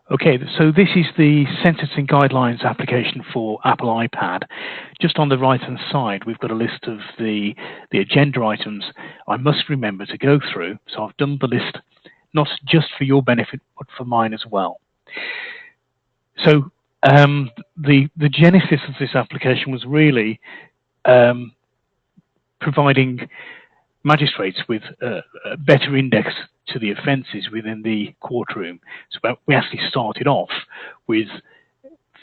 Okay, so this is the sentencing guidelines application for Apple iPad. Just on the right-hand side, we've got a list of the agenda items I must remember to go through. So I've done the list not just for your benefit, but for mine as well. So the genesis of this application was really providing magistrates with a better index to the offences within the courtroom. So we actually started off with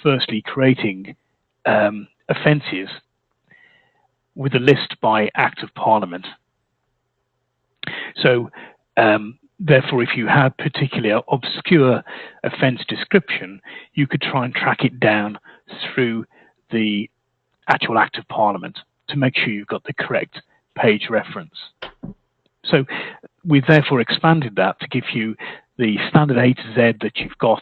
firstly creating offences with a list by Act of Parliament. So therefore, if you had particularly obscure offence description, you could try and track it down through the actual Act of Parliament to make sure you've got the correct page reference. So we've therefore expanded that to give you the standard A to Z that you've got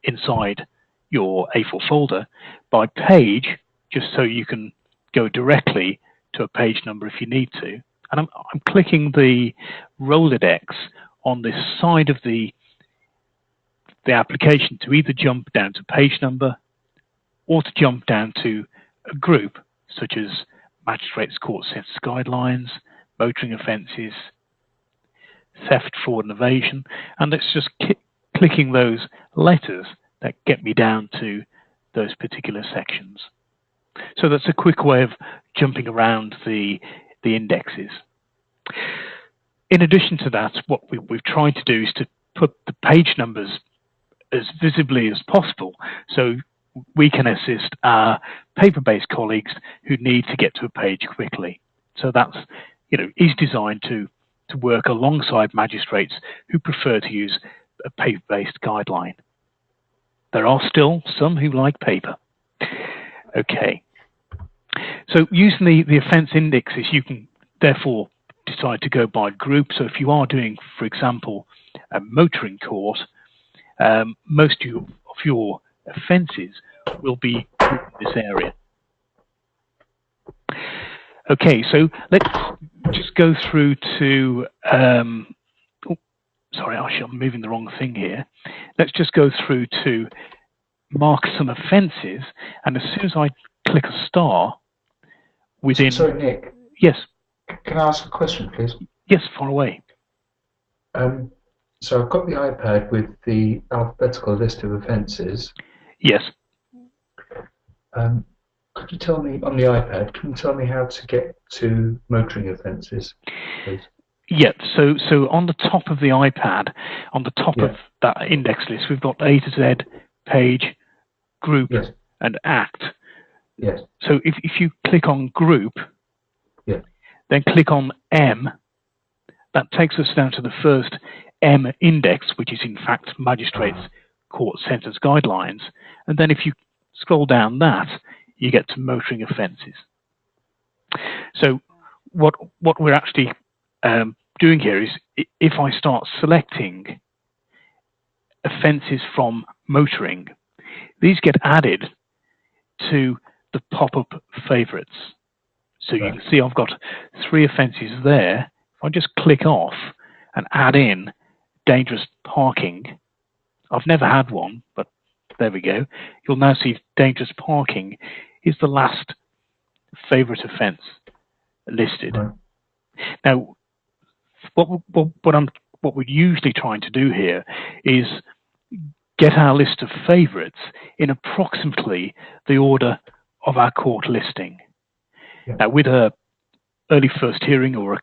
inside your A4 folder by page, just so you can go directly to a page number if you need to. And I'm clicking the Rolodex on this side of the application to either jump down to page number or to jump down to a group such as Magistrates Court Sentence Guidelines, motoring offences, theft, fraud and evasion, and it's just clicking those letters that get me down to those particular sections. So that's a quick way of jumping around the indexes. In addition to that, what we've tried to do is to put the page numbers as visibly as possible, so we can assist our paper-based colleagues who need to get to a page quickly. So that's, is designed to work alongside magistrates who prefer to use a paper-based guideline. There are still some who like paper. Okay. So using the offence indexes, you can therefore decide to go by group. So if you are doing, for example, a motoring court, most of your offences will be in this area. Okay, so let's just go through to, sorry, I'm moving the wrong thing here. Let's just go through to mark some offences, and as soon as I click a star within... Sorry, Nick. Yes. Can I ask a question, please? Yes, far away. So I've got the iPad with the alphabetical list of offences. Yes. Could you tell me, on the iPad, can you tell me how to get to motoring offences, please? Yeah, so on the top of the iPad, on the top of that index list, we've got A to Z, page, group, and act. Yes. So if you click on group, then click on M, that takes us down to the first M index, which is in fact Magistrates Court Sentence Guidelines. And then if you scroll down that, you get to motoring offences. So what we're actually doing here is, if I start selecting offences from motoring, these get added to the pop-up favourites. So you can see I've got 3 offences there. If I just click off and add in dangerous parking, I've never had one, but there we go. You'll now see dangerous parking is the last favourite offence listed. Right. Now, what we're usually trying to do here is get our list of favourites in approximately the order of our court listing. Now, with a early first hearing or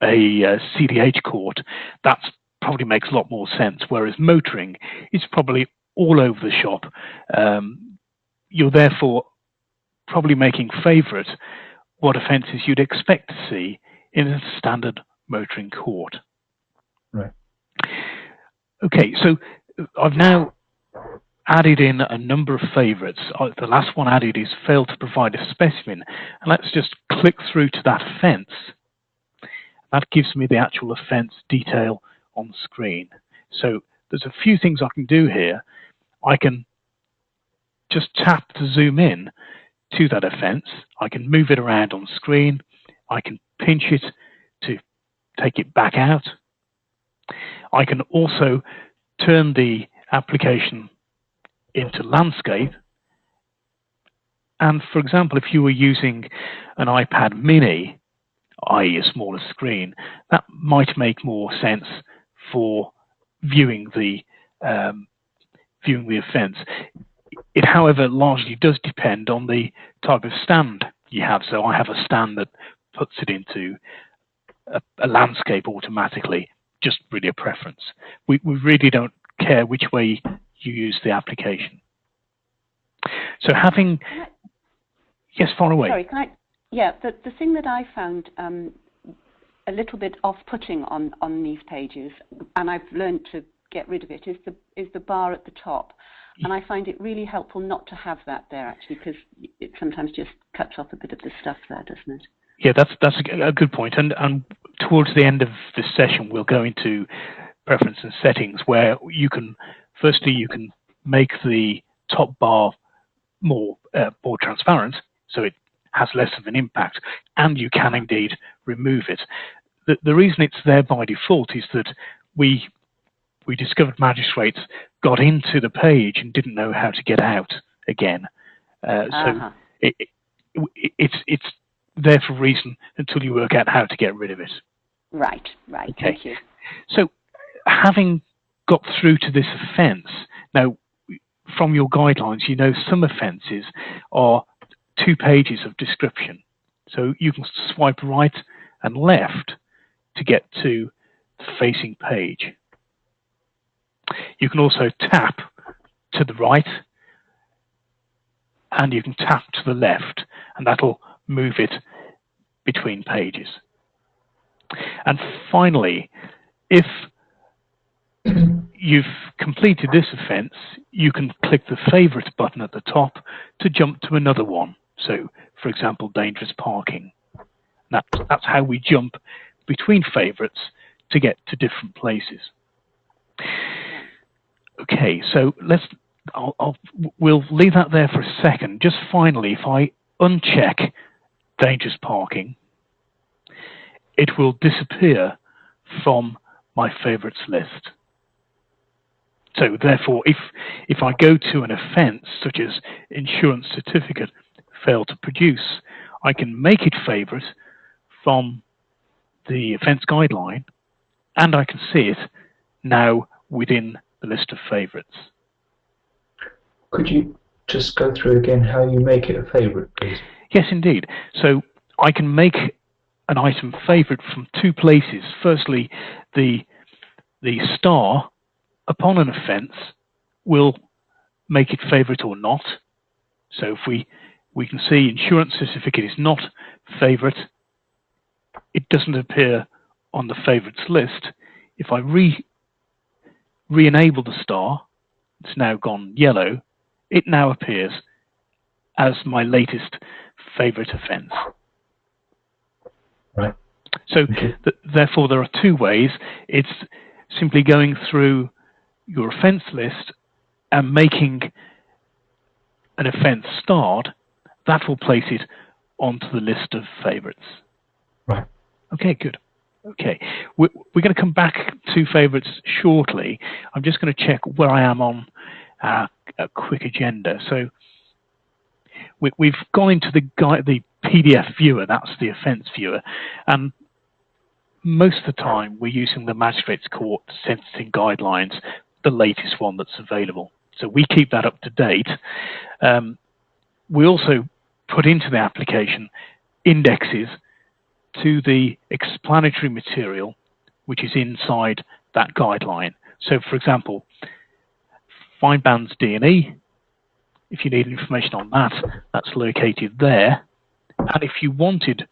a CDH court, that probably makes a lot more sense, whereas motoring is probably all over the shop. You're therefore probably making favourite what offences you'd expect to see in a standard motoring court. Right. Okay, so I've now added in a number of favourites. The last one added is failed to provide a specimen. And let's just click through to that offence. That gives me the actual offence detail on the screen. So there's a few things I can do here. I can just tap to zoom in to that offence. I can move it around on screen. I can pinch it to take it back out. I can also turn the application into landscape. And for example, if you were using an iPad mini, i.e. a smaller screen, that might make more sense for viewing the offence. It, however, largely does depend on the type of stand you have. So I have a stand that puts it into a landscape automatically, just really a preference. We really don't care which way you use the application. So having... Yes, far away. Sorry, can I... Yeah, the thing that I found a little bit off-putting on these pages, and I've learned to get rid of it, is the bar at the top. And I find it really helpful not to have that there, actually, because it sometimes just cuts off a bit of the stuff there, doesn't it? Yeah, that's a good point. And towards the end of this session, we'll go into preference and settings, where you can, firstly, you can make the top bar more transparent, so it has less of an impact, and you can indeed remove it. The reason it's there by default is that we discovered magistrates got into the page and didn't know how to get out again. So it's there for a reason until you work out how to get rid of it. Right. Okay. Thank you. So having got through to this offence, now from your guidelines, you know some offences are 2 pages of description. So you can swipe right and left to get to the facing page. You can also tap to the right, and you can tap to the left, and that'll move it between pages. And finally, if you've completed this offence, you can click the favourite button at the top to jump to another one. So, for example, dangerous parking. That's how we jump between favourites to get to different places. Okay, so we'll leave that there for a second. Just finally, if I uncheck dangerous parking, it will disappear from my favourites list. So therefore, if I go to an offence such as insurance certificate failed to produce, I can make it favourite from the offence guideline, and I can see it now within the list of favourites. Could you just go through again how you make it a favourite, please? Yes, indeed. So I can make an item favourite from 2 places. Firstly, the star upon an offence will make it favourite or not. So if we can see insurance certificate is not favourite, it doesn't appear on the favourites list. If I re-enable the star, it's now gone yellow, it now appears as my latest favourite offence. Right. So therefore there are 2 ways. It's simply going through your offence list and making an offence starred. That will place it onto the list of favourites. Right. Okay, good. Okay, we're going to come back to favourites shortly. I'm just going to check where I am on a quick agenda. So we've gone into the PDF viewer, that's the offence viewer, and most of the time we're using the Magistrates Court sentencing guidelines, the latest one that's available. So we keep that up to date. We also put into the application indexes to the explanatory material which is inside that guideline. So for example, fine bands D&E, if you need information on that, that's located there. And if you wanted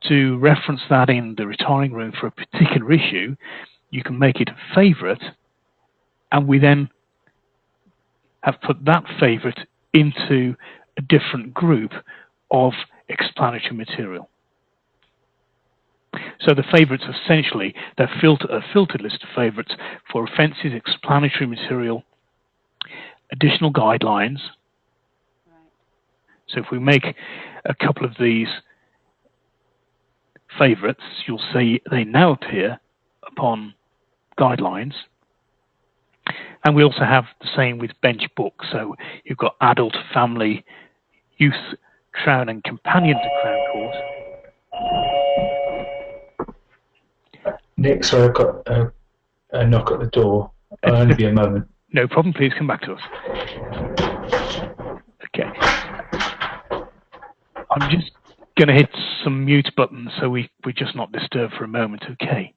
to reference that in the retiring room for a particular issue, you can make it a favourite, and we then have put that favourite into a different group of explanatory material. So the favourites essentially, they're a filtered list of favourites for offences, explanatory material, additional guidelines. Right. So if we make a couple of these favourites, you'll see they now appear upon guidelines. And we also have the same with bench books. So you've got adult, family, youth, crown and companion to crown court. Nick, sorry, I've got a knock at the door. I'll only be a moment. No problem, please come back to us. Okay. I'm just going to hit some mute buttons so we're just not disturbed for a moment, okay.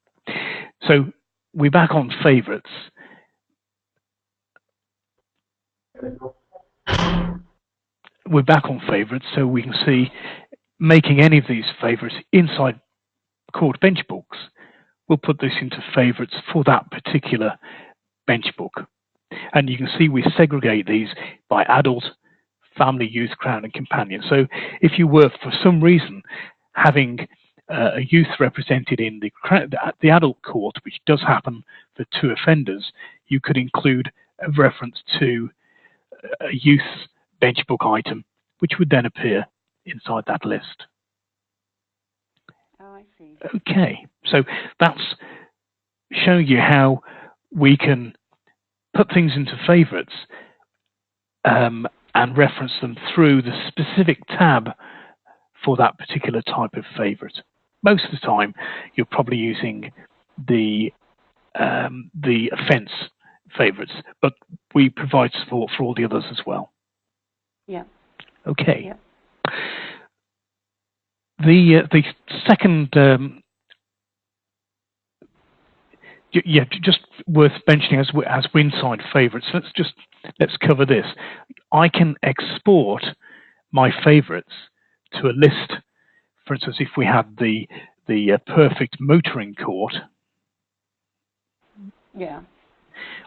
So we're back on favourites. We're back on favourites, so we can see making any of these favourites inside court bench books. We'll put this into favourites for that particular bench book. And you can see we segregate these by adult, family, youth, crown and companion. So if you were for some reason having a youth represented in the adult court, which does happen for 2 offenders, you could include a reference to a youth bench book item, which would then appear inside that list. Oh, I see. Okay, so that's showing you how we can put things into favourites and reference them through the specific tab for that particular type of favourite. Most of the time, you're probably using the offence favourites, but we provide support for all the others as well. Yeah. Okay. Yeah. The second, just worth mentioning as we're inside favourites. Let's cover this. I can export my favourites to a list. For instance, if we had the perfect motoring court, Yeah.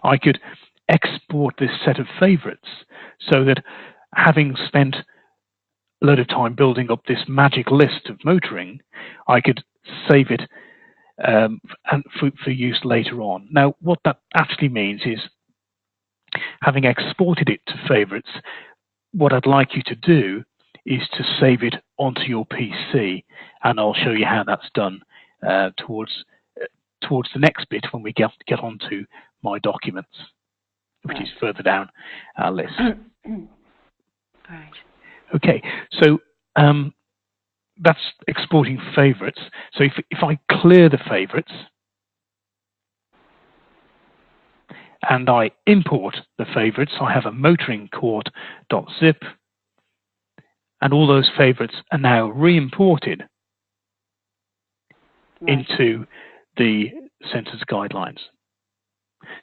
I could export this set of favourites so that, having spent a lot of time building up this magic list of motoring, I could save it and for use later on. Now, what that actually means is, having exported it to favourites, what I'd like you to do is to save it onto your PC, and I'll show you how that's done towards the next bit when we get onto my documents, which is further down our list. Right. Okay, so that's exporting favourites. So if I clear the favourites and I import the favourites, I have a motoring court.zip, and all those favourites are now re-imported into the census guidelines.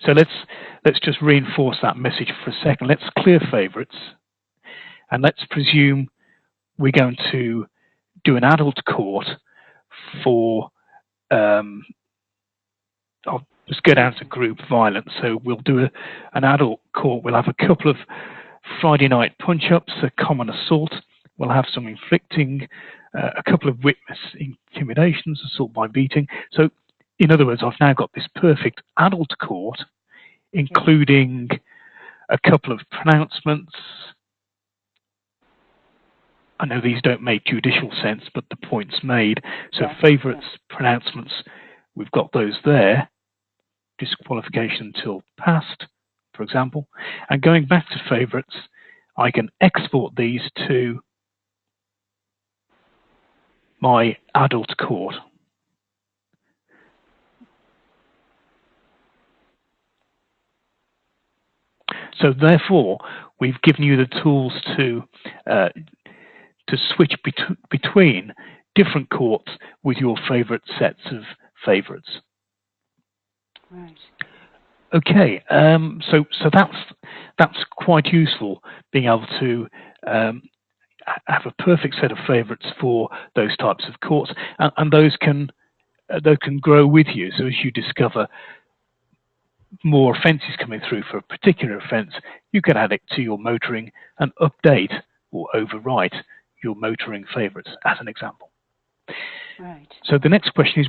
So let's just reinforce that message for a second. Let's clear favourites, and let's presume we're going to do an adult court for, I'll just go down to group violence. So we'll do an adult court. We'll have a couple of Friday night punch-ups, a common assault. We'll have some inflicting, a couple of witness intimidations, assault by beating. So in other words, I've now got this perfect adult court, including a couple of pronouncements. I know these don't make judicial sense, but the point's made. So favourites, pronouncements, we've got those there. Disqualification until passed, for example. And going back to favourites, I can export these to my adult court. So therefore, we've given you the tools to switch between different courts with your favourite sets of favourites. Right. Okay, so that's quite useful, being able to have a perfect set of favourites for those types of courts, and those can grow with you. So as you discover more offences coming through for a particular offence, you can add it to your motoring and update or overwrite your motoring favourites, as an example. Right. So the next question is,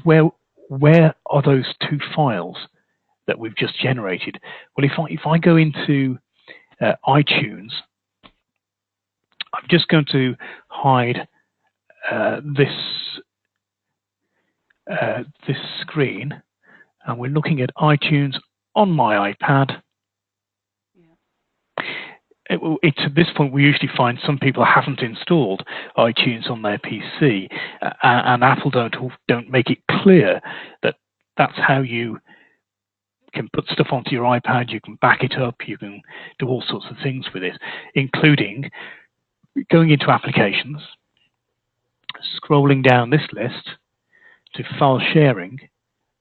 where are those 2 files that we've just generated? Well, if I go into iTunes, I'm just going to hide this screen, and we're looking at iTunes on my iPad. it's at this point we usually find some people haven't installed iTunes on their PC, and Apple don't make it clear that that's how you can put stuff onto your iPad. You can back it up. You can do all sorts of things with it, including going into applications, scrolling down this list to file sharing,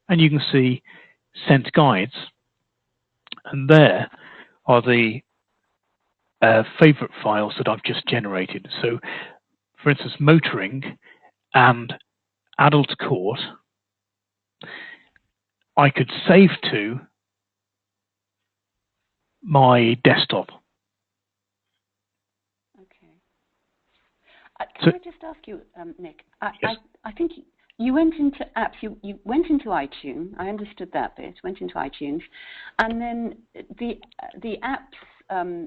and you can see sent guides, and there are the favorite files that I've just generated. So, for instance, motoring and adult court, I could save to my desktop. Okay. Can I just ask you, Nick? Yes. I think you went into apps. You went into iTunes. I understood that bit. Went into iTunes, and then the apps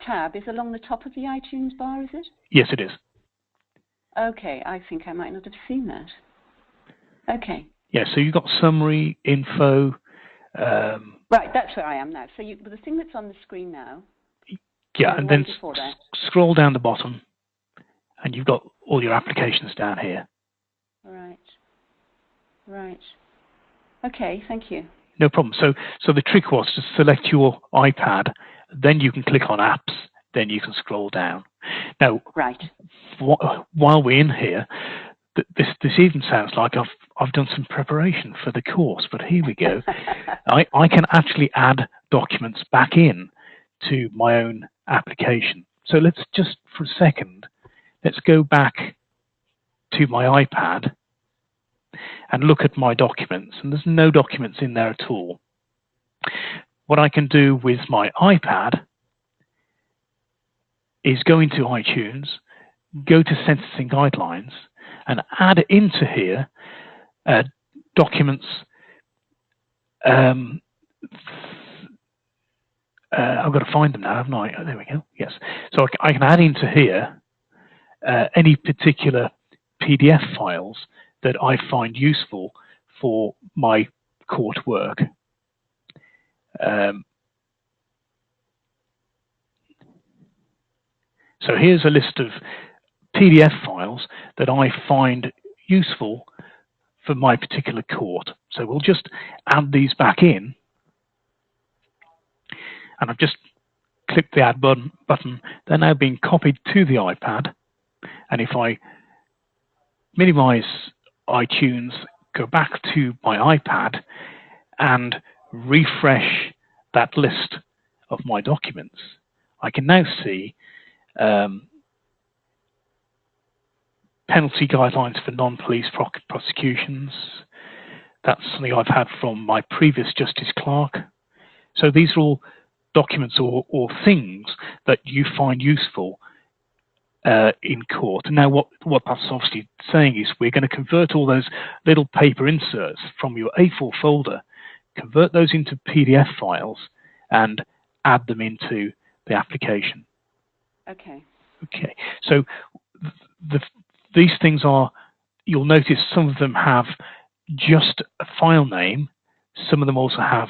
tab is along the top of the iTunes bar, is it? Yes, it is. Okay, I think I might not have seen that. Okay. Yeah, so you've got summary, info. Right, that's where I am now. So the thing that's on the screen now. Yeah, and then scroll down the bottom, and you've got all your applications down here. Right. Right. Okay, thank you. No problem. So the trick was to select your iPad, then you can click on apps, then you can scroll down. Now, right. While we're in here, this even sounds like I've done some preparation for the course, but here we go. I can actually add documents back in to my own application. So let's just for a second, let's go back to my iPad and look at my documents, and there's no documents in there at all. What I can do with my iPad is go into iTunes, go to Sentencing Guidelines, and add into here documents. I've got to find them now, haven't I? Oh, there we go. Yes. So I can add into here any particular PDF files that I find useful for my court work. So here's a list of PDF files that I find useful for my particular court. So we'll just add these back in. And I've just clicked the add button. They're now being copied to the iPad. And if I minimize iTunes, go back to my iPad and refresh that list of my documents, I can now see penalty guidelines for non-police prosecutions. That's something I've had from my previous justice clerk. So these are all documents or things that you find useful in court. Now, what that's obviously saying is we're going to convert all those little paper inserts from your A4 folder, convert those into PDF files, and add them into the application. Okay. Okay. So these things are, you'll notice some of them have just a file name. Some of them also have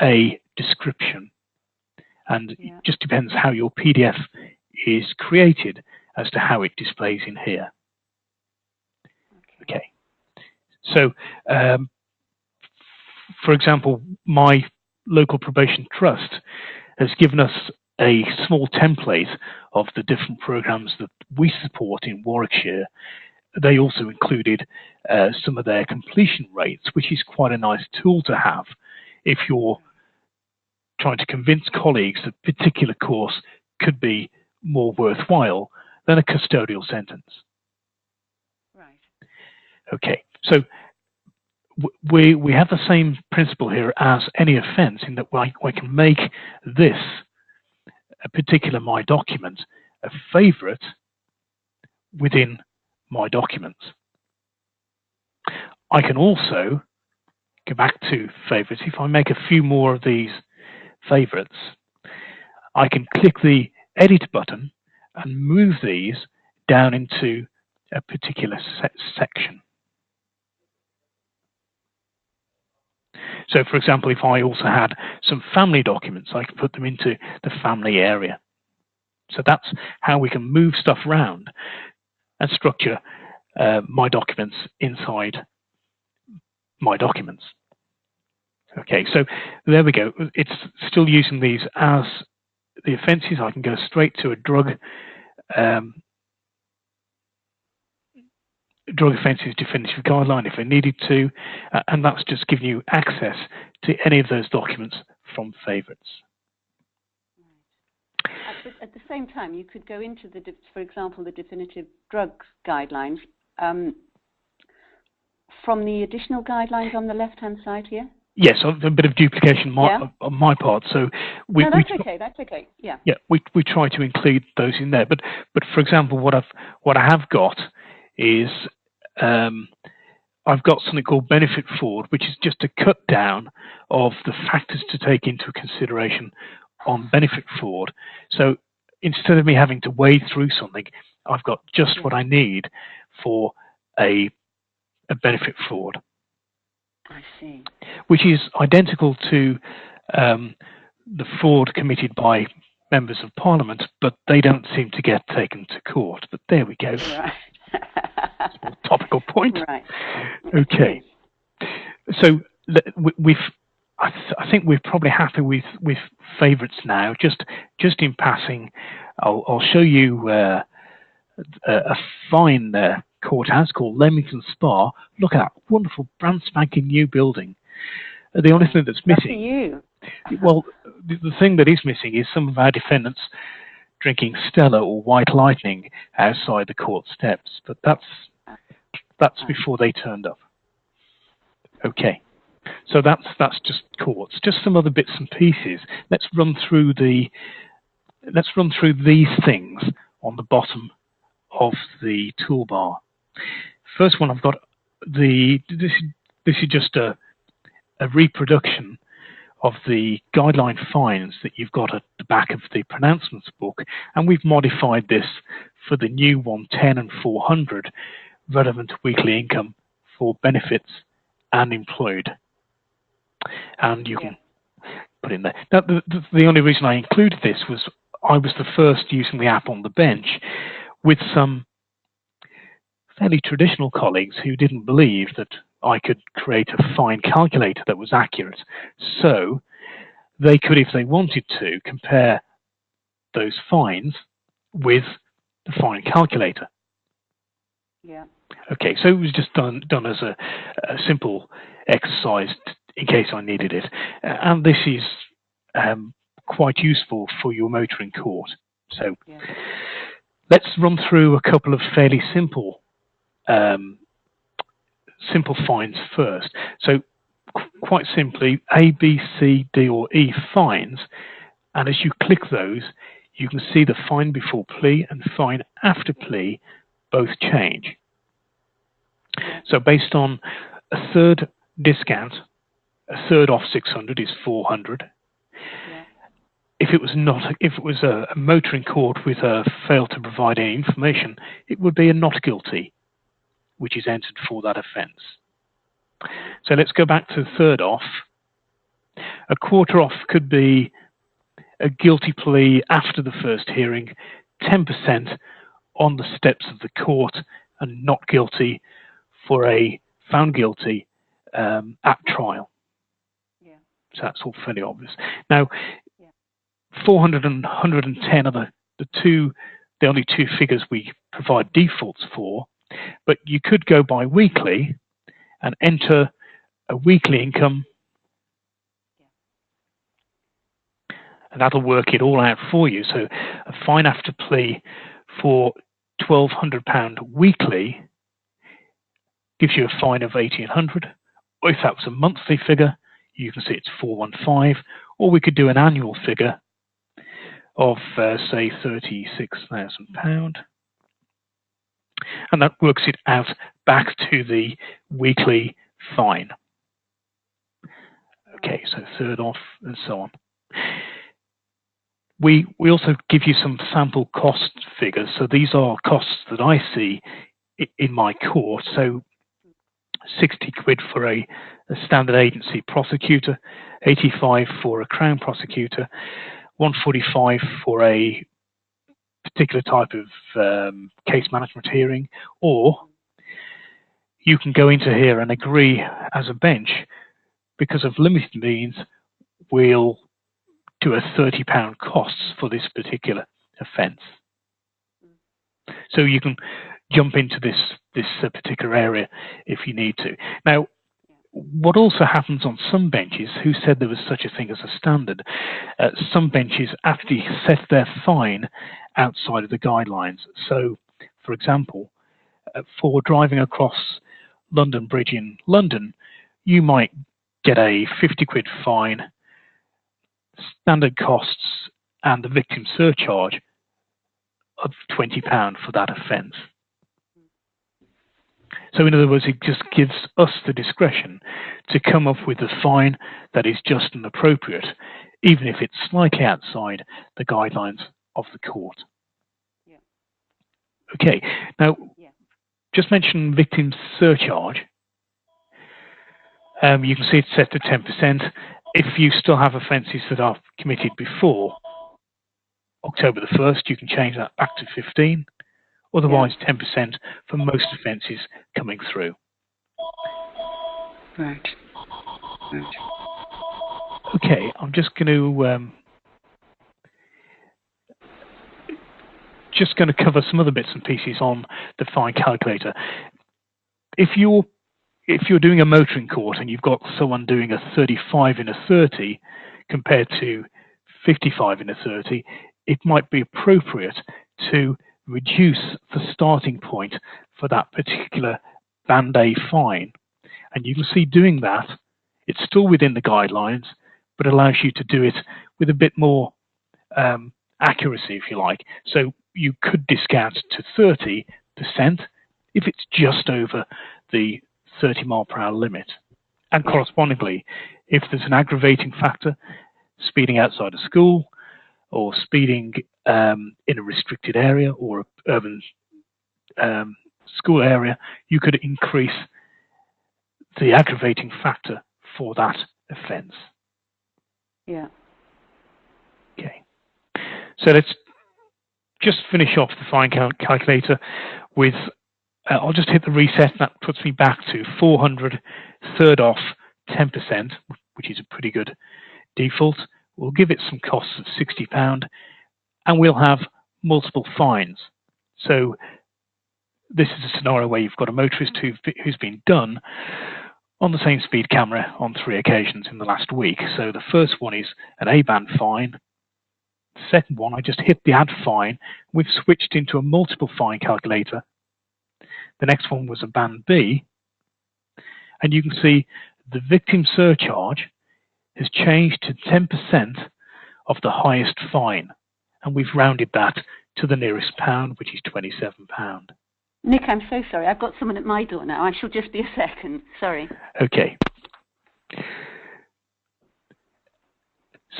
a description. And it just depends how your PDF is created as to how it displays in here. Okay. So, for example, my local probation trust has given us a small template of the different programs that we support in Warwickshire. They also included some of their completion rates, which is quite a nice tool to have if you're trying to convince colleagues that a particular course could be more worthwhile than a custodial sentence. Right. Okay. So we have the same principle here as any offence in that I can make this a particular my document a favourite within my documents. I can also go back to favourites. If I make a few more of these favourites, I can click the edit button and move these down into a particular section. So, for example, if I also had some family documents, I could put them into the family area. So that's how we can move stuff around and structure my documents inside my documents. Okay, so there we go. It's still using these as the offences. I can go straight to a drug offences definitive guideline if I needed to, and that's just giving you access to any of those documents from favourites. At the same time, you could go into for example, the definitive drugs guidelines from the additional guidelines on the left-hand side here. Yes, a bit of duplication on my part. So that's okay. That's okay. Yeah. Yeah, we try to include those in there. But for example, what I have got is I've got something called benefit fraud, which is just a cut down of the factors to take into consideration on benefit fraud. So instead of me having to wade through something, I've got just what I need for a benefit fraud. I see. Which is identical to the fraud committed by members of Parliament, but they don't seem to get taken to court. But there we go. Right. Topical point. Right. Okay. So I think we're probably happy with favourites now. Just in passing, I'll show you a fine courthouse called Leamington Spa. Look at that wonderful brand spanking new building. The only thing that's missing, well, the thing that is missing is some of our defendants drinking Stella or White Lightning outside the court steps. But that's before they turned up. Okay, so that's just courts. Just some other bits and pieces. Let's run through these things on the bottom of the toolbar. First one, I've got this is just a reproduction of the guideline fines that you've got at the back of the pronouncements book, and we've modified this for the new 110 and 400 relevant weekly income for benefits and employed. And you can put in there. Now, the only reason I included this was I was the first using the app on the bench, with some fairly traditional colleagues who didn't believe that I could create a fine calculator that was accurate. So they could, if they wanted to, compare those fines with the fine calculator. Yeah. Okay, so it was just done as a simple exercise in case I needed it. And this is quite useful for your motoring court. So let's run through a couple of fairly simple fines first. So quite simply, A, B, C, D or E fines, and as you click those, you can see the fine before plea and fine after plea both change. So based on a third discount, a third off 600 is 400. If it was a motoring court with a failed to provide any information, it would be a not guilty, which is entered for that offence. So let's go back to the third off. A quarter off could be a guilty plea after the first hearing, 10% on the steps of the court, and not guilty for a found guilty at trial. So that's all fairly obvious. Now, 400 and 110 are the only two figures we provide defaults for, but you could go by weekly and enter a weekly income, and that'll work it all out for you. So a fine after plea for £1,200 weekly gives you a fine of 1,800. Or if that was a monthly figure, you can see it's 415, or we could do an annual figure of say £36,000, and that works it out back to the weekly fine. Okay, so third off and so on. We also give you some sample cost figures. So these are costs that I see in my court. So 60 quid for a standard agency prosecutor, 85 for a Crown prosecutor, 145 for a particular type of case management hearing, or you can go into here and agree as a bench, because of limited means, we'll do a £30 costs for this particular offence. So you can jump into this particular area if you need to. Now, what also happens on some benches, who said there was such a thing as a standard, some benches actually set their fine outside of the guidelines. So, for example, for driving across London Bridge in London, you might get a £50 fine, standard costs, and the victim surcharge of £20 for that offence. So in other words, it just gives us the discretion to come up with a fine that is just and appropriate, even if it's slightly outside the guidelines of the court. Yeah. Okay, now, just mention victim surcharge. You can see it's set to 10%. If you still have offences that are committed before October the 1st, you can change that back to 15. Otherwise, 10% for most offences coming through. Right. Okay, I'm just going to cover some other bits and pieces on the fine calculator. If you're doing a motoring court and you've got someone doing a 35 in a 30 compared to 55 in a 30, it might be appropriate to reduce the starting point for that particular Band A fine. And you can see doing that, it's still within the guidelines, but allows you to do it with a bit more accuracy, if you like. So you could discount to 30% if it's just over the 30-mile-per-hour limit. And correspondingly, if there's an aggravating factor, speeding outside of school, or speeding in a restricted area or an urban school area, you could increase the aggravating factor for that offence. Yeah. Okay. So let's just finish off the fine calculator with, I'll just hit the reset, and that puts me back to 400, third off 10%, which is a pretty good default. We'll give it some costs of £60, and we'll have multiple fines. So this is a scenario where you've got a motorist who's been done on the same speed camera on 3 occasions in the last week. So the first one is an A-band fine. The second one, I just hit the add fine. We've switched into a multiple fine calculator. The next one was a Band B. And you can see the victim surcharge has changed to 10% of the highest fine. And we've rounded that to the nearest pound, which is £27. Nick, I'm so sorry. I've got someone at my door now. I shall just be a second. Sorry. Okay.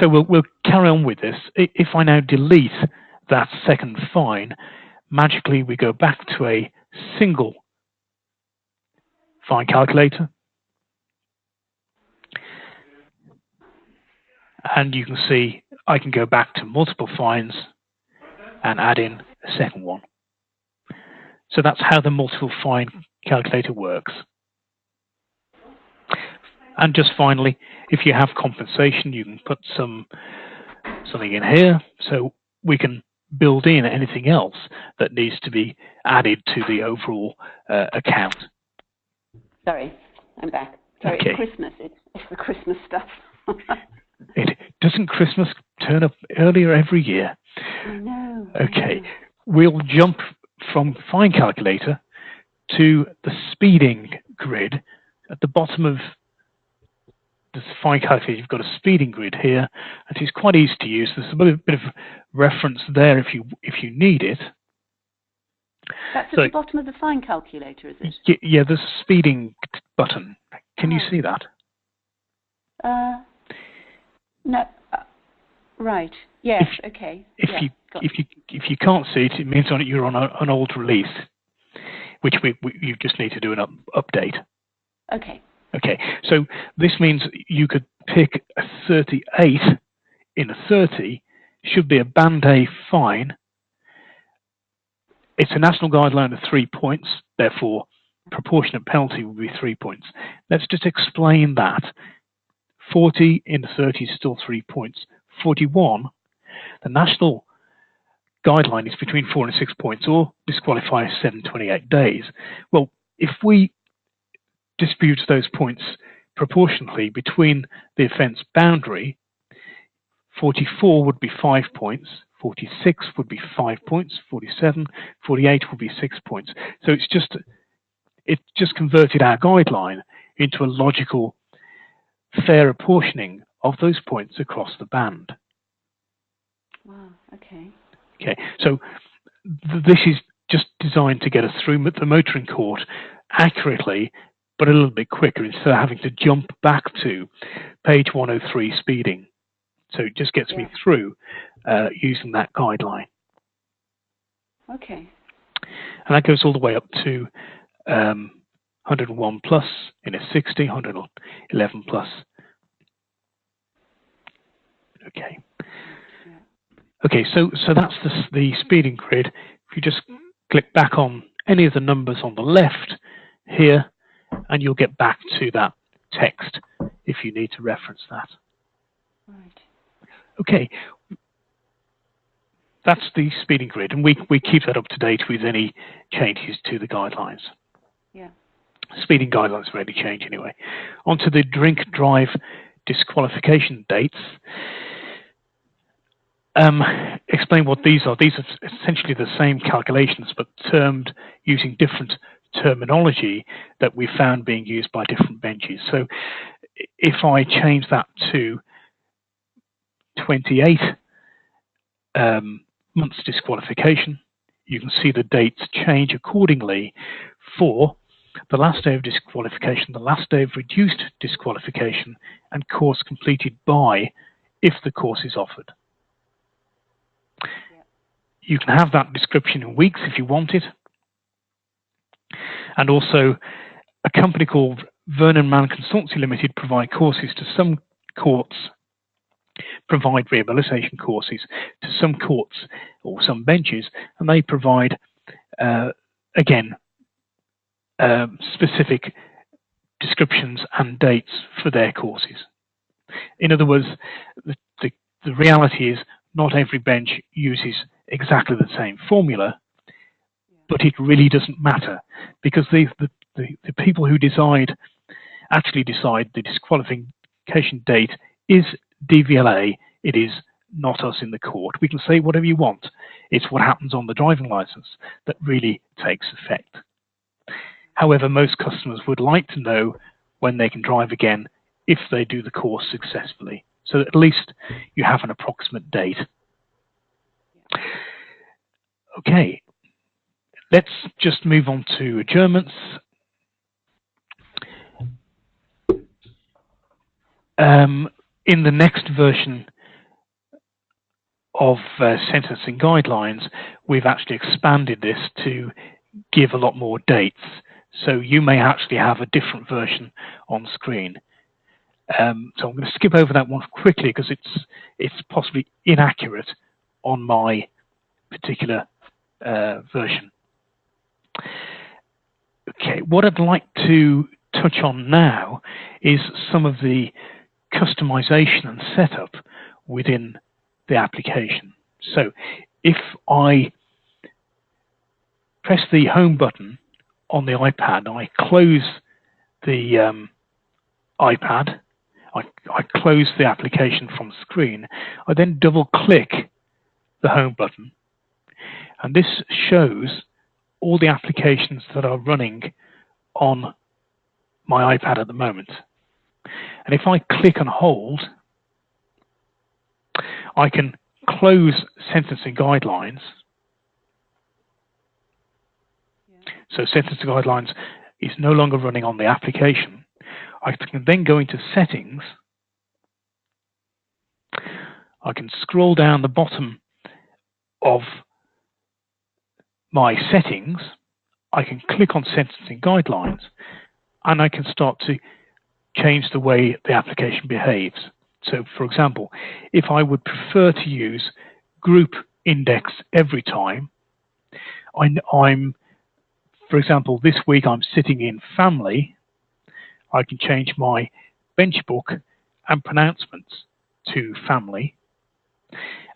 So we'll carry on with this. If I now delete that second fine, magically we go back to a single fine calculator. And you can see I can go back to multiple fines and add in a second one. So that's how the multiple fine calculator works. And just finally, if you have compensation, you can put something in here, so we can build in anything else that needs to be added to the overall account. Sorry, I'm back. Sorry, Okay. It's Christmas. It's the Christmas stuff. Doesn't Christmas turn up earlier every year? I know. Okay, we'll jump from fine calculator to the speeding grid. At the bottom of the fine calculator, you've got a speeding grid here, and it's quite easy to use. There's a bit of reference there if you need it. That's at the bottom of the fine calculator, is it? Yeah, there's a speeding button. Can you see that? No. Right. Yes. Okay. If you can't see it, it means you're on an old release, which you just need to do an update. Okay. Okay. So this means you could pick a 38 in a 30. Should be a Band A fine, it's a national guideline of 3 points, therefore proportionate penalty would be 3 points. Let's just explain that. 40 in 30 is still 3 points. 41, the national guideline is between 4 and 6 points, or disqualify 7 to 28 days. Well, if we distribute those points proportionately between the offence boundary, 44 would be 5 points, 46 would be 5 points, 47, 48 would be 6 points. So it just converted our guideline into a logical, fair apportioning of those points across the band. Wow, okay. Okay, so this is just designed to get us through the motoring court accurately, but a little bit quicker, instead of having to jump back to page 103 speeding. So it just gets me through using that guideline. Okay. And that goes all the way up to 101 plus in a 60, 111 plus. Okay. Okay, so that's the speeding grid. If you just click back on any of the numbers on the left here, and you'll get back to that text if you need to reference that. Right. Okay, that's the speeding grid, and we keep that up to date with any changes to the guidelines. Yeah. Speeding guidelines rarely change anyway. Onto the drink drive disqualification dates. Explain what these are. These are essentially the same calculations, but termed using different terminology that we found being used by different benches. So if I change that to 28 months disqualification, you can see the dates change accordingly for the last day of disqualification, the last day of reduced disqualification, and course completed by, if the course is offered. You can have that description in weeks if you want it. And also, a company called Vernon Mann Consultancy Limited provide courses to some courts, provide rehabilitation courses to some courts or some benches, and they provide, again, specific descriptions and dates for their courses. In other words, the reality is not every bench uses exactly the same formula, but it really doesn't matter, because the people who actually decide the disqualification date is DVLA. It is not us in the court. We can say whatever you want. It's what happens on the driving license that really takes effect. However, most customers would like to know when they can drive again if they do the course successfully, so that at least you have an approximate date. Okay, let's just move on to adjournments. In the next version of sentencing guidelines, we've actually expanded this to give a lot more dates. So you may actually have a different version on screen. So I'm going to skip over that one quickly because it's possibly inaccurate on my particular version. Okay, what I'd like to touch on now is some of the customization and setup within the application. So if I press the home button on the iPad, I close the iPad, I close the application from screen, I then double click the home button, and this shows all the applications that are running on my iPad at the moment. And if I click and hold, I can close sentencing guidelines. So sentencing guidelines is no longer running on the application. I can then go into settings. I can scroll down the bottom of my settings. I can click on sentencing guidelines, and I can start to change the way the application behaves. So, for example, if I would prefer to use group index every time, I'm, for example, this week I'm sitting in family. I can change my bench book and pronouncements to family.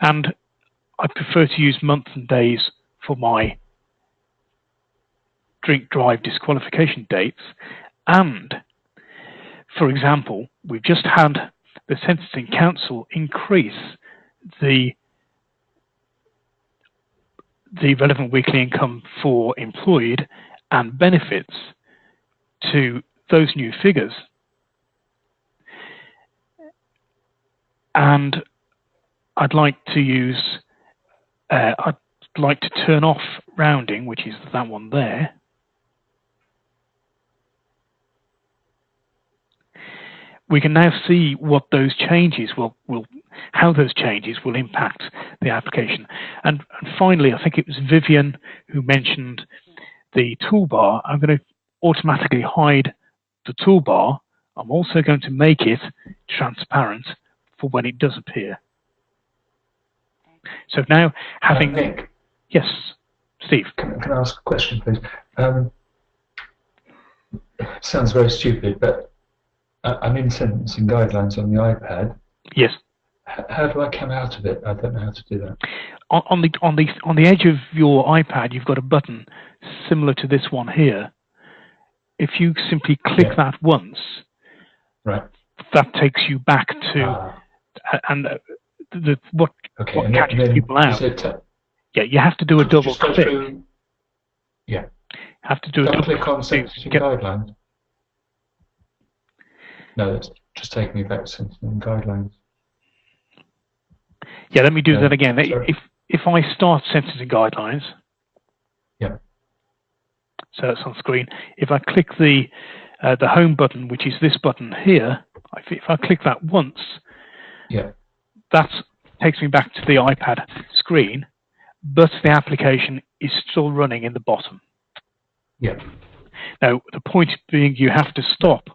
And I prefer to use months and days for my drink drive disqualification dates. And, for example, we've just had the Sentencing Council increase the relevant weekly income for employed and benefits to those new figures. And I'd like to turn off rounding, which is that one there. We can now see what those changes how those changes will impact the application. And finally, I think it was Vivian who mentioned the toolbar. I'm going to automatically hide the toolbar. I'm also going to make it transparent for when it does appear. So now having... Nick, yes, Steve. Can I ask a question, please? Sounds very stupid, but I'm in sentencing guidelines on the iPad. Yes. How do I come out of it? I don't know how to do that. On the edge of your iPad, you've got a button similar to this one here. If you simply click that once, right, that takes you back to what catches people out. Yeah, you have to do a double click. Have to do a double click on sentencing guidelines. No, that's just taking me back to sentencing guidelines. Yeah, let me do that again. If I start sentencing guidelines, so that's on screen. If I click the home button, which is this button here, if I click that once, that takes me back to the iPad screen, but the application is still running in the bottom. Now, the point being, you have to stop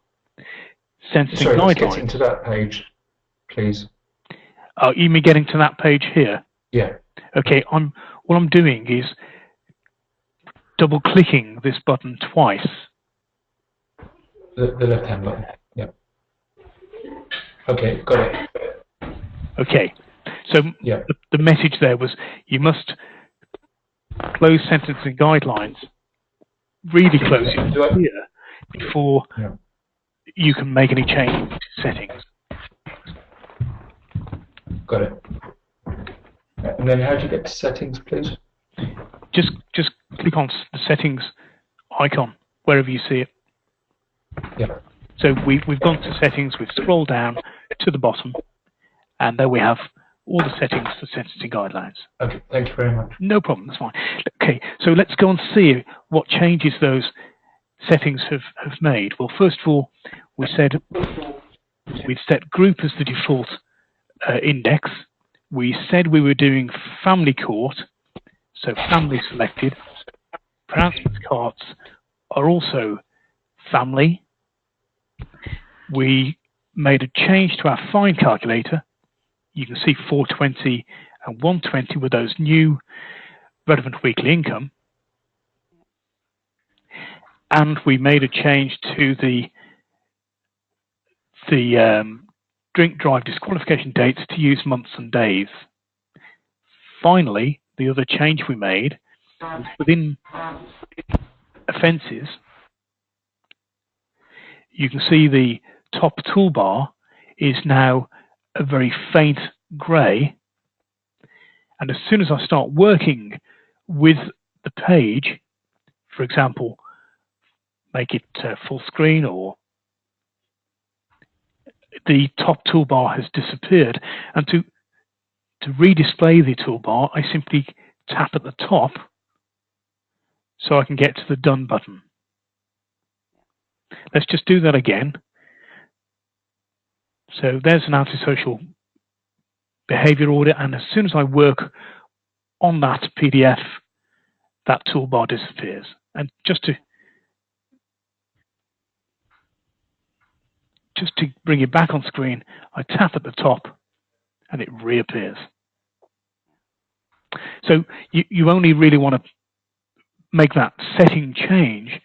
sentencing guidelines. Let's get into that page, please. Oh, you mean getting to that page here? Yeah. Okay. What I'm doing is double-clicking this button twice. The left-hand button. Yeah. Okay, got it. Okay. So the message there was you must close sentencing guidelines, really close it here before you can make any change to settings. Got it. And then how do you get to settings, please? Just click on the settings icon wherever you see it. Yeah. So we've gone to settings. We've scrolled down to the bottom, and there we have all the settings for sentencing guidelines. Okay. Thank you very much. No problem. That's fine. Okay. So let's go and see what changes those settings have made. Well, first of all, we've set group as the default index. We said we were doing family court, so family selected. Pronouncement cards are also family. We made a change to our fine calculator. You can see 420 and 120 were those new relevant weekly income. And we made a change to the drink drive disqualification dates to use months and days. Finally, the other change we made was within offences. You can see the top toolbar is now a very faint grey, and as soon as I start working with the page, for example, make it full screen, or the top toolbar has disappeared. And to redisplay the toolbar, I simply tap at the top so I can get to the done button. Let's just do that again. So there's an antisocial behavior order, and as soon as I work on that PDF, that toolbar disappears. And just to bring it back on screen, I tap at the top and it reappears. So you only really want to make that setting change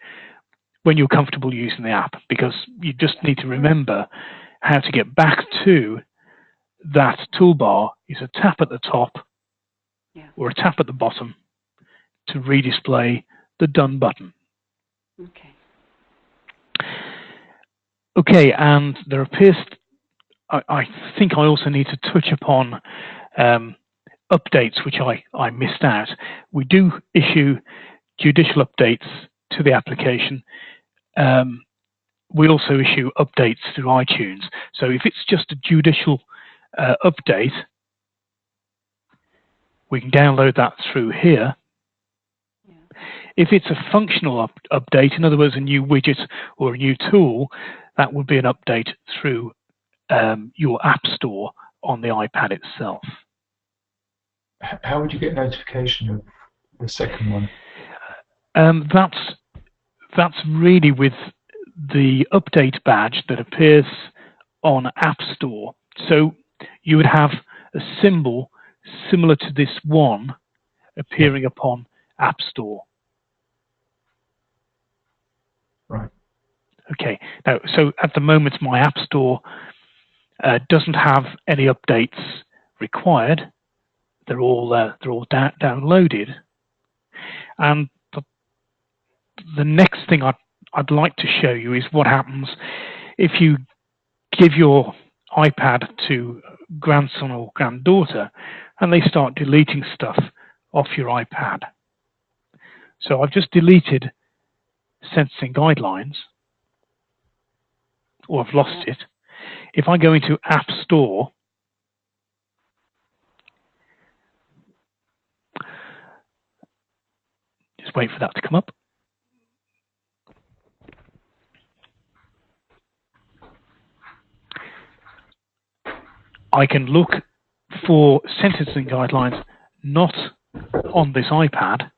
when you're comfortable using the app, because you just need to remember how to get back to that toolbar. Is a tap at the top or a tap at the bottom to redisplay the Done button. Okay. Okay, and there appears, I think I also need to touch upon updates, which I missed out. We do issue judicial updates to the application. We also issue updates through iTunes. So if it's just a judicial update, we can download that through here. Yeah. If it's a functional update, in other words, a new widget or a new tool, that would be an update through your App Store on the iPad itself. How would you get notification of the second one? That's really with the update badge that appears on App Store. So you would have a symbol similar to this one appearing upon App Store. Right. Okay. Now, so at the moment, my App Store doesn't have any updates required. They're all downloaded. And the next thing I'd like to show you is what happens if you give your iPad to grandson or granddaughter and they start deleting stuff off your iPad. So I've just deleted Sentencing Guidelines, or I've lost it. If I go into App Store, just wait for that to come up. I can look for sentencing guidelines not on this iPad.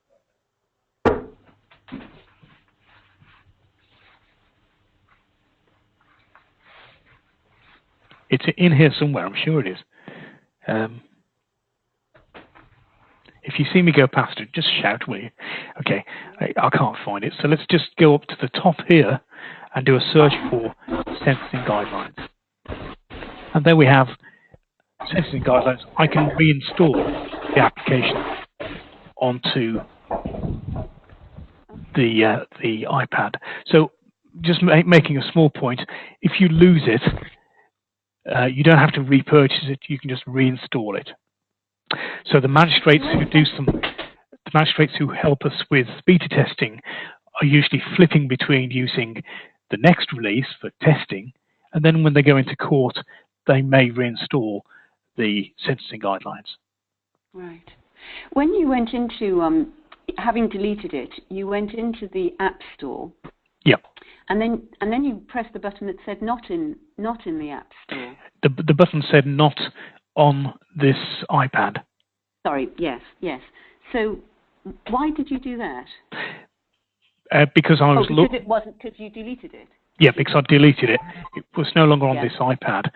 It's in here somewhere, I'm sure it is. If you see me go past it, just shout, will you? Okay, I can't find it. So let's just go up to the top here and do a search for sentencing guidelines. And there we have sentencing guidelines. I can reinstall the application onto the iPad. So just making a small point, if you lose it, you don't have to repurchase it, you can just reinstall it. So the magistrates who help us with beta testing are usually flipping between using the next release for testing, and then when they go into court, they may reinstall the sentencing guidelines. Right. When you went into, having deleted it, you went into the App Store. Yep. And then you pressed the button that said not in the App Store. The button said not on this iPad. Sorry. Yes. So why did you do that? Because I was because it wasn't, because you deleted it. Yeah, because I deleted it. It was no longer on this iPad.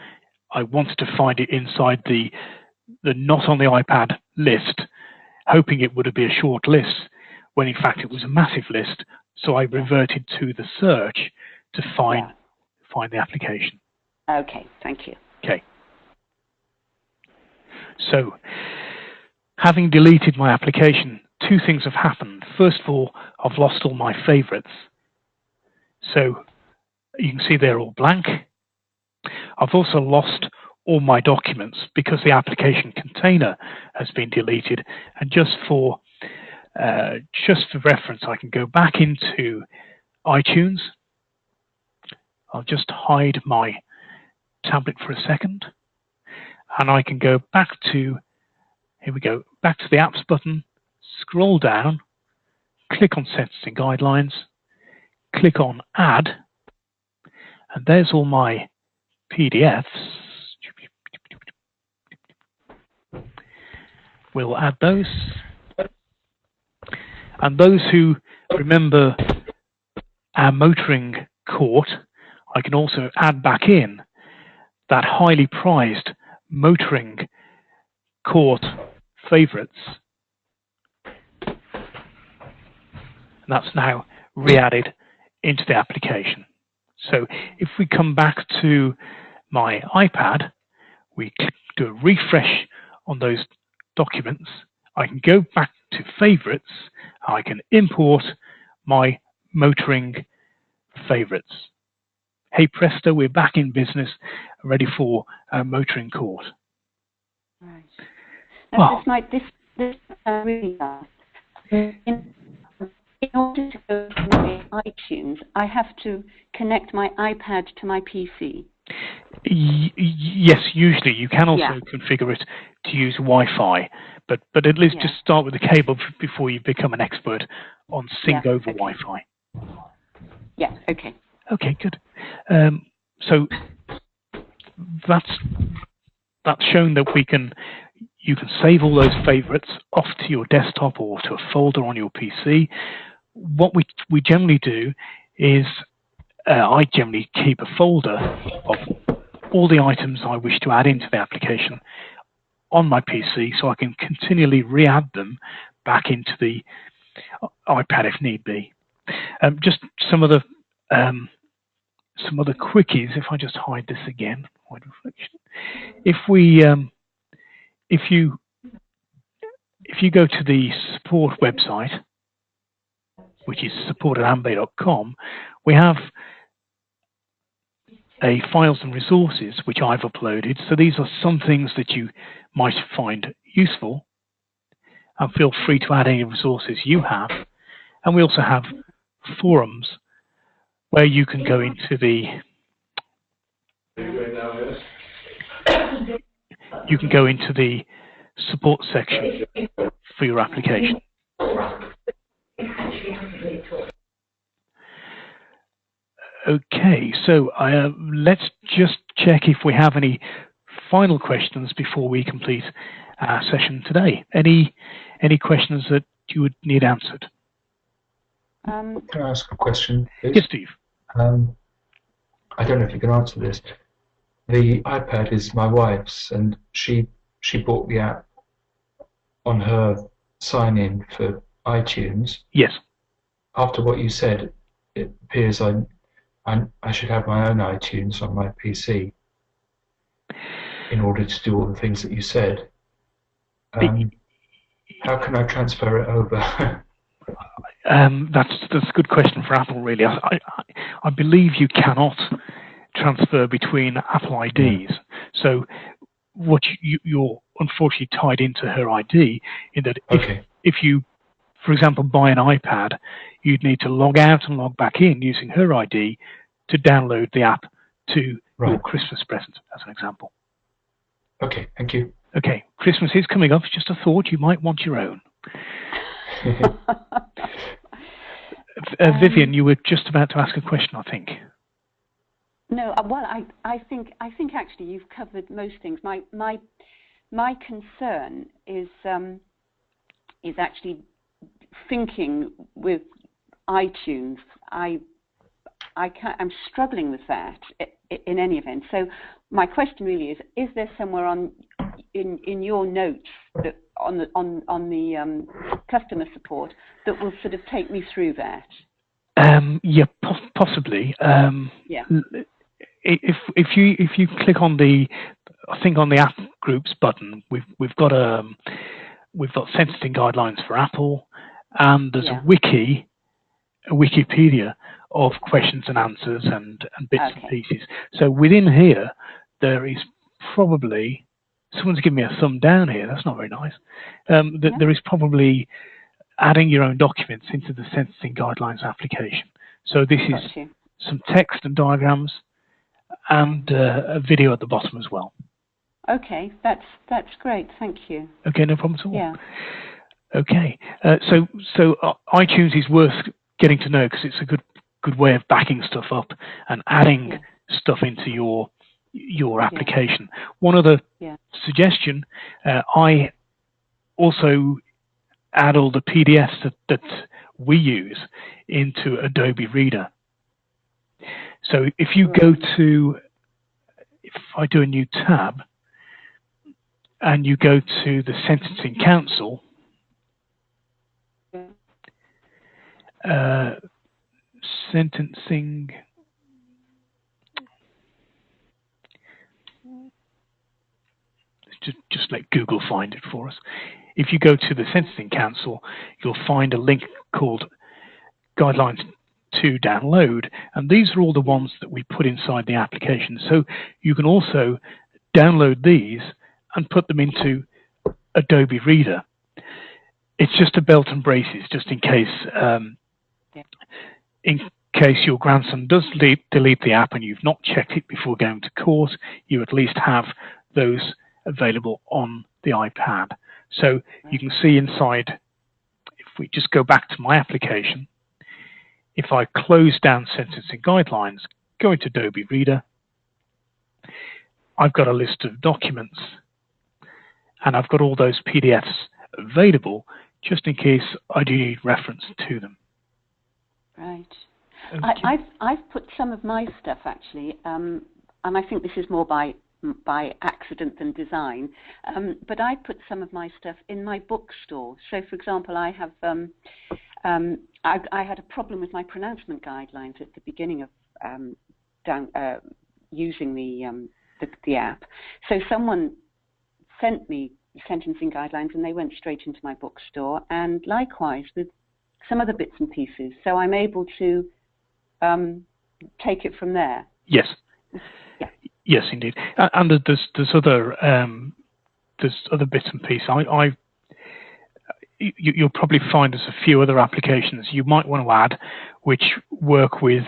I wanted to find it inside the not on the iPad list, hoping it would be a short list, when in fact it was a massive list. So I reverted to the search to find the application. Okay, thank you. Okay. So, having deleted my application, two things have happened. First of all, I've lost all my favorites. So, you can see they're all blank. I've also lost all my documents because the application container has been deleted. And just for reference, I can go back into iTunes. I'll just hide my tablet for a second. And I can go back to, here we go, back to the Apps button, scroll down, click on Sentencing Guidelines, click on Add, and there's all my PDFs. We'll add those. And those who remember our motoring court, I can also add back in that highly prized motoring court favorites. and that's now re-added into the application. So if we come back to my iPad, we do a refresh on those documents, I can go back to favorites, I can import my motoring favorites. Hey presto, we're back in business, ready for a motoring course. Right. Well, This really does. In order to go to my iTunes, I have to connect my iPad to my PC. Yes, usually you can also configure it to use Wi-Fi, but at least just start with the cable before you become an expert on sync over Wi-Fi. Yeah. Okay. Okay. Good. So that's shown that you can save all those favorites off to your desktop or to a folder on your PC. What we generally do is I generally keep a folder of all the items I wish to add into the application on my PC, so I can continually re-add them back into the iPad if need be. Just some other quickies. If I just hide this again, hide reflection. If you go to the support website, which is support@ambe.com, we have a files and resources which I've uploaded. So these are some things that you might find useful, and feel free to add any resources you have. And we also have forums where you can go into the support section for your application. Okay, so let's just check if we have any final questions before we complete our session today. Any questions that you would need answered? Can I ask a question, please? Yes, Steve. I don't know if you can answer this. The iPad is my wife's, and she bought the app on her sign-in for iTunes. Yes. After what you said, it appears I should have my own iTunes on my PC in order to do all the things that you said. How can I transfer it over? That's a good question for Apple, really. I believe you cannot transfer between Apple IDs. So what you're unfortunately tied into her ID, in that if you, for example, buy an iPad, you'd need to log out and log back in using her ID to download the app to your Christmas present, as an example. Okay, thank you. Okay, Christmas is coming up. It's just a thought, you might want your own. Vivian, you were just about to ask a question, I think. No, well, I think actually you've covered most things. My concern is actually thinking with iTunes. I'm struggling with that in any event. So my question really is there somewhere in your notes that on the customer support that will sort of take me through that? Yeah, possibly. Yeah. If you click on the, I think on the app groups button, we've got sentencing guidelines for Apple, and there's a Wikipedia of questions and answers and bits and pieces. So within here, there is probably, someone's giving me a thumb down here. That's not very nice. There is probably adding your own documents into the sentencing guidelines application. So this is some text and diagrams, and a video at the bottom as well. Okay, that's great. Thank you. Okay, no problem at all. Yeah. Okay, so iTunes is worth getting to know because it's a good way of backing stuff up and adding stuff into your application. One other suggestion: I also add all the PDFs that we use into Adobe Reader. So if you go to, if I do a new tab, and you go to the Sentencing Council, sentencing. Just let Google find it for us. If you go to the Sentencing Council, you'll find a link called Guidelines to Download, and these are all the ones that we put inside the application. So you can also download these and put them into Adobe Reader. It's just a belt and braces, just in case your grandson does delete the app and you've not checked it before going to court, you at least have those available on the iPad. So you can see inside, if we just go back to my application, if I close down Sentencing Guidelines, go into Adobe Reader, I've got a list of documents and I've got all those PDFs available just in case I do need reference to them. Right. Okay. I've put some of my stuff actually, and I think this is more by accident than design, but I put some of my stuff in my bookstore. So, for example, I have I had a problem with my pronouncement guidelines at the beginning of using the app. So someone sent me sentencing guidelines, and they went straight into my bookstore. And likewise with some other bits and pieces. So I'm able to take it from there. Yes. Yeah. Yes, indeed. And there's other bits and pieces. You'll probably find there's a few other applications you might want to add, which work with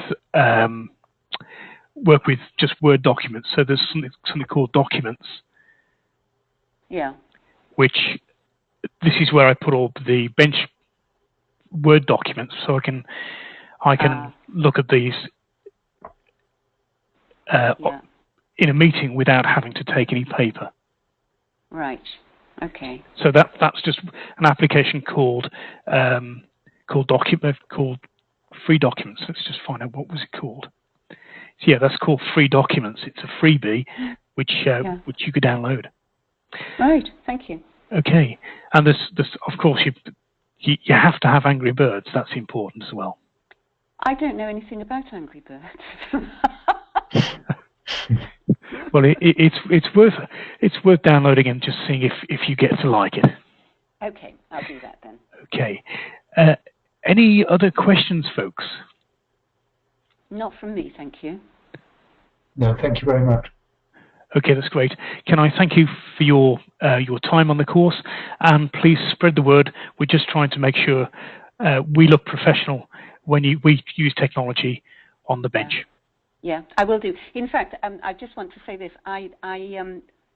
just Word documents. So there's something called Documents. Yeah. Which this is where I put all the bench Word documents, so I can look at these in a meeting without having to take any paper. Right. Okay. So that's just an application called Free Documents. Let's just find out what was it called. So yeah, that's called Free Documents. It's a freebie which you could download. Right. Thank you. Okay, and this of course you have to have Angry Birds. That's important as well. I don't know anything about Angry Birds. Well, it's worth downloading and just seeing if you get to like it. Okay, I'll do that then. Okay. Any other questions, folks? Not from me, thank you. No, thank you very much. Okay, that's great. Can I thank you for your time on the course, and please spread the word. We're just trying to make sure we look professional when we use technology on the bench. Yeah, I will do. In fact, I just want to say this. I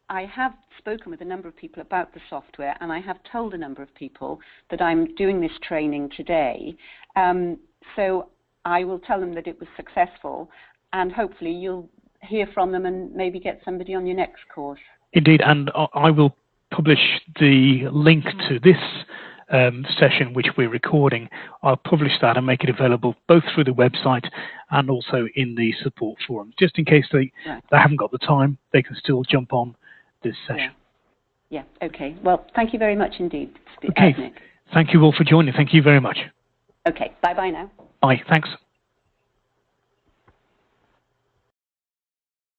have spoken with a number of people about the software, and I have told a number of people that I'm doing this training today. So I will tell them that it was successful, and hopefully you'll hear from them and maybe get somebody on your next course. Indeed, and I will publish the link to this session which we're recording. I'll publish that and make it available both through the website and also in the support forum. Just in case they haven't got the time, they can still jump on this session. Yeah, okay. Well, thank you very much indeed. Okay, Nick. Thank you all for joining. Thank you very much. Okay, bye-bye now. Bye, thanks.